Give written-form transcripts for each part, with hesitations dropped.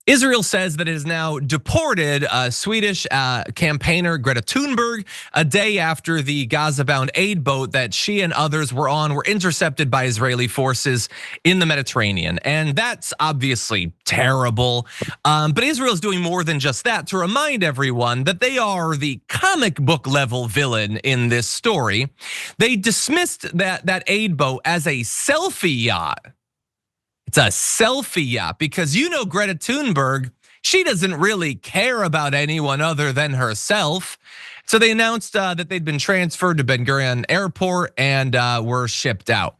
Israel says that it has now deported Swedish campaigner Greta Thunberg a day after the Gaza-bound aid boat that she and others were on were intercepted by Israeli forces in the Mediterranean. And that's obviously terrible. But Israel is doing more than just that to remind everyone that they are the comic book level villain in this story. They dismissed that aid boat as a selfie yacht. It's a selfie yacht because Greta Thunberg, she doesn't really care about anyone other than herself. So they announced that they'd been transferred to Ben Gurion Airport and were shipped out.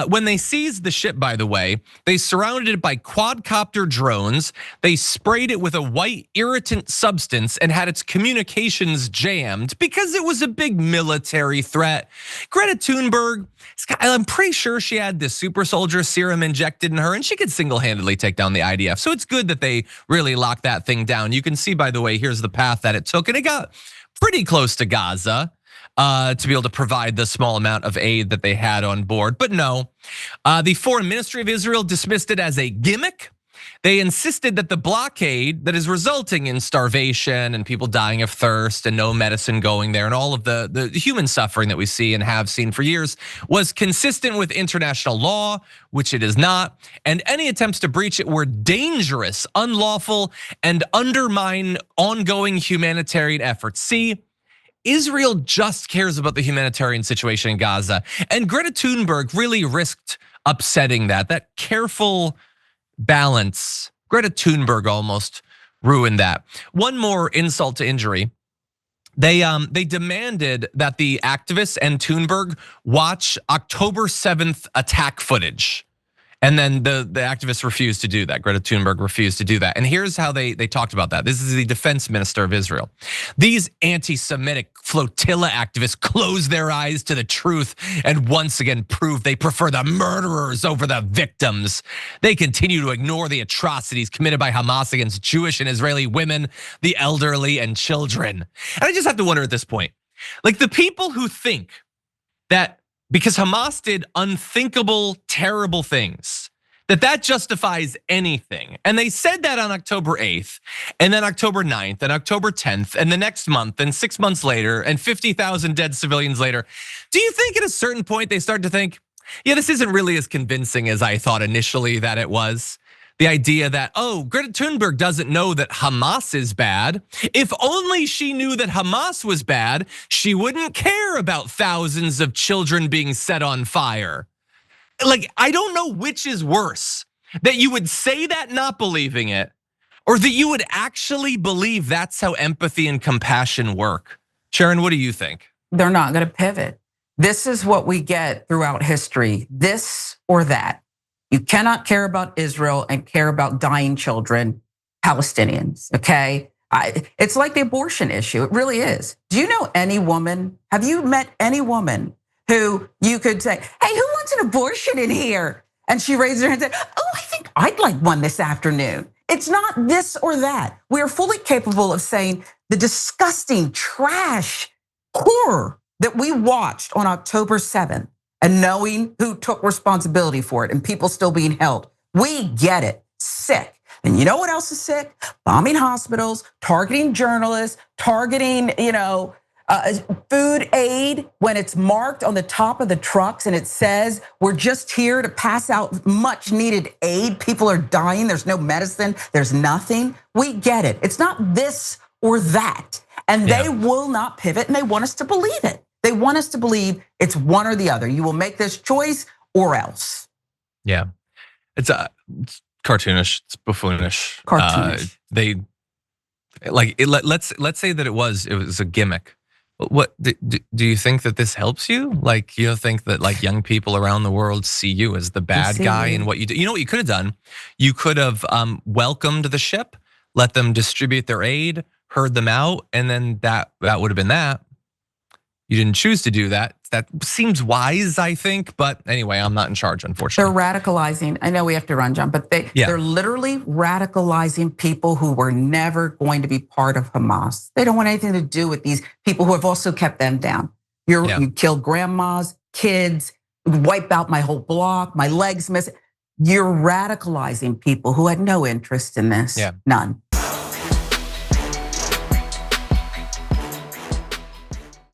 When they seized the ship, by the way, they surrounded it by quadcopter drones. They sprayed it with a white irritant substance and had its communications jammed because it was a big military threat. Greta Thunberg, I'm pretty sure she had this super soldier serum injected in her and she could single-handedly take down the IDF. So it's good that they really locked that thing down. You can see, by the way, here's the path that it took, and it got pretty close to Gaza to be able to provide the small amount of aid that they had on board. But no, the Foreign Ministry of Israel dismissed it as a gimmick. They insisted that the blockade that is resulting in starvation and people dying of thirst and no medicine going there and all of the human suffering that we see and have seen for years was consistent with international law, which it is not. And any attempts to breach it were dangerous, unlawful, and undermine ongoing humanitarian efforts. See, Israel just cares about the humanitarian situation in Gaza. And Greta Thunberg really risked upsetting that careful balance. Greta Thunberg almost ruined that. One more insult to injury. They demanded that the activists and Thunberg watch October 7th attack footage. And then the activists refused to do that. Greta Thunberg refused to do that. And here's how they talked about that. This is the defense minister of Israel. These anti-Semitic Flotilla activists closed their eyes to the truth and once again proved they prefer the murderers over the victims. They continue to ignore the atrocities committed by Hamas against Jewish and Israeli women, the elderly, and children. And I just have to wonder at this point, like the people who think that because Hamas did unthinkable, terrible things, that justifies anything. And they said that on October 8th, and then October 9th, and October 10th, and the next month, and 6 months later, and 50,000 dead civilians later. Do you think at a certain point they start to think, yeah, this isn't really as convincing as I thought initially that it was? The idea that, Greta Thunberg doesn't know that Hamas is bad. If only she knew that Hamas was bad, she wouldn't care about thousands of children being set on fire. Like, I don't know which is worse, that you would say that not believing it, or that you would actually believe that's how empathy and compassion work. Sharon, what do you think? They're not gonna pivot. This is what we get throughout history, this or that. You cannot care about Israel and care about dying children, Palestinians, okay? It's like the abortion issue, it really is. Do you know any woman, have you met any woman who you could say, hey, who wants an abortion in here? And she raised her hand and said, I think I'd like one this afternoon. It's not this or that. We are fully capable of saying the disgusting trash horror that we watched on October 7th. And knowing who took responsibility for it and people still being held. We get it, sick. And you know what else is sick? Bombing hospitals, targeting journalists, targeting food aid when it's marked on the top of the trucks and it says, we're just here to pass out much needed aid. People are dying, there's no medicine, there's nothing. We get it, it's not this or that. And they will not pivot and they want us to believe it. They want us to believe it's one or the other. You will make this choice or else. Yeah, it's cartoonish, it's buffoonish. Cartoonish. Let's say that it was a gimmick. What do you think that this helps you? Like you think that like young people around the world see you as the bad guy in what you do? You know what you could have done? You could have welcomed the ship, let them distribute their aid, heard them out, and then that would have been that. You didn't choose to do that. That seems wise, I think. But anyway, I'm not in charge, unfortunately. They're radicalizing. I know we have to run, John, but they're literally radicalizing people who were never going to be part of Hamas. They don't want anything to do with these people who have also kept them down. You killed grandmas, kids, wiped out my whole block, my legs missing. you're radicalizing people who had no interest in this, Yeah. none.